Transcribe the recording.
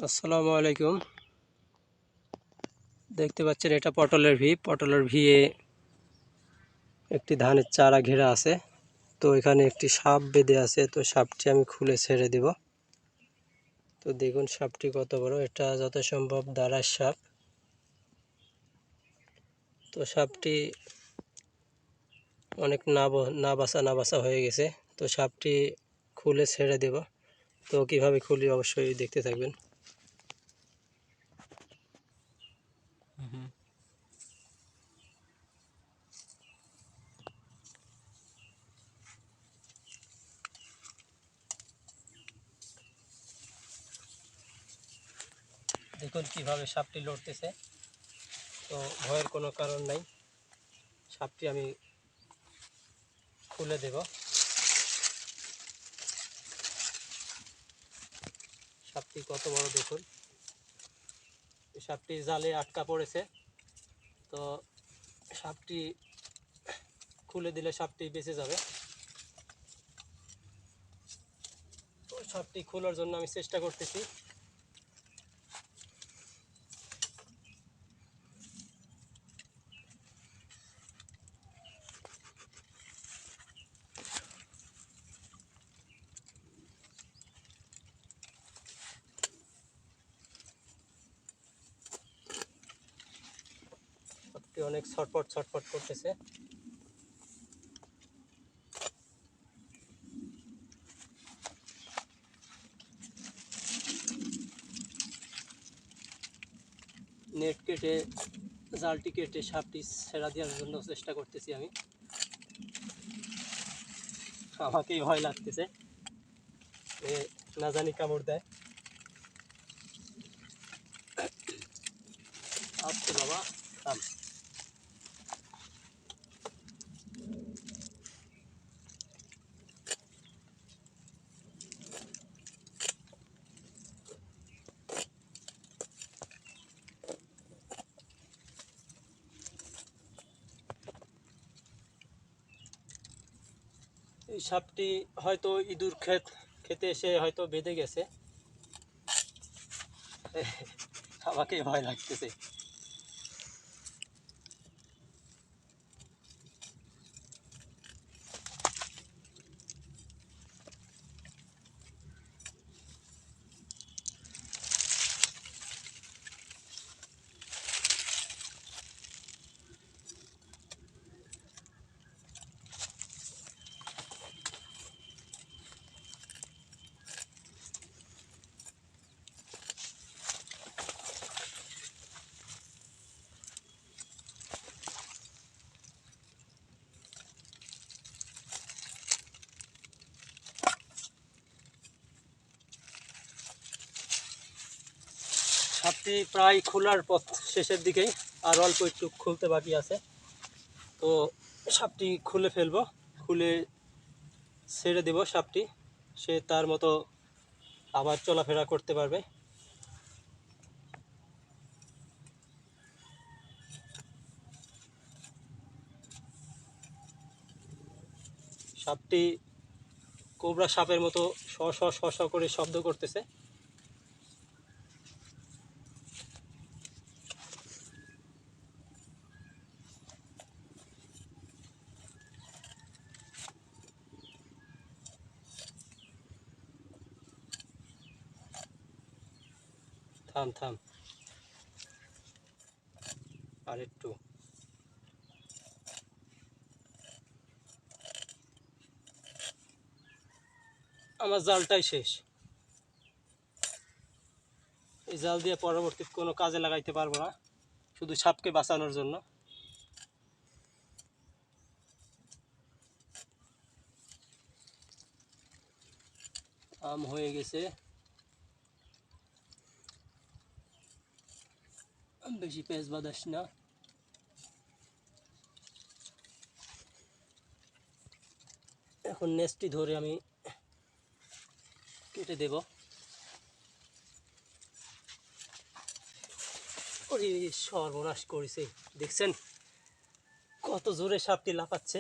আসসালামু আলাইকুম। দেখতে পাচ্ছেন এটা পটলের ভিয়ে একটি ধানের চারা ঘেরা আছে। তো এখানে একটি সাপ বেঁধে আছে, তো সাপটি আমি খুলে ছেড়ে দেব। তো দেখুন সাপটি কত বড়, এটা যত সম্ভব দাঁড়ার সাপ। তো সাপটি অনেক না বাসা হয়ে গেছে। তো সাপটি খুলে ছেড়ে দেব। তো কিভাবে খুলি অবশ্যই দেখতে থাকবেন। দেখুন কিভাবে সাপটি লড়তেছে। তো ভয়ের কোনো কারণ নাই, সাপটি আমি খুলে দেব। সাপটি কত বড় দেখুন। সাপটি জালে আটকা পড়েছে। তো সাপটি খুলে দিলে সাপটি বেঁচে যাবে। তো সাপটি খোলার জন্য আমি চেষ্টা করতেছি। সাপটি অনেক ছটফট করতেছে। নেট কেটে জালটি কেটে সাপটি ছেড়া দেওয়ার জন্য চেষ্টা করতেছি আমি। আমাকেই ভয় লাগতেছে, না জানি কামড় দেয়। আচ্ছা বাবা, থাম। এই সাপটি হয়তো ইঁদুর খেতে এসে হয়তো বেঁধে গেছে। আমাকেই ভয় লাগতেছে। সাপটি প্রায় খোলার পথ শেষের দিকেই, আর অল্প একটু খুলতে বাকি আছে। তো সাপটি খুলে ফেলবো, খুলে ছেড়ে দেব সাপটি। সে তার মতো আবার চলাফেরা করতে পারবে। সাপটি কোবরা সাপের মতো শ করে শব্দ করতেছে। থাম থাম, আর একটু। আমার জালটাই শেষ। এই জাল দিয়ে পরবর্তীতে কোনো কাজে লাগাইতে পারবো না, শুধু সাপকে বাঁচানোর জন্য। আম হয়ে গেছে, বেশি পেঁচ বাদাস না। এখন নেস্টটি ধরে আমি কেটে দেব। ওরে সর্বনাশ করেছে, দেখছেন কত জোরে সাপটি লাফাচ্ছে।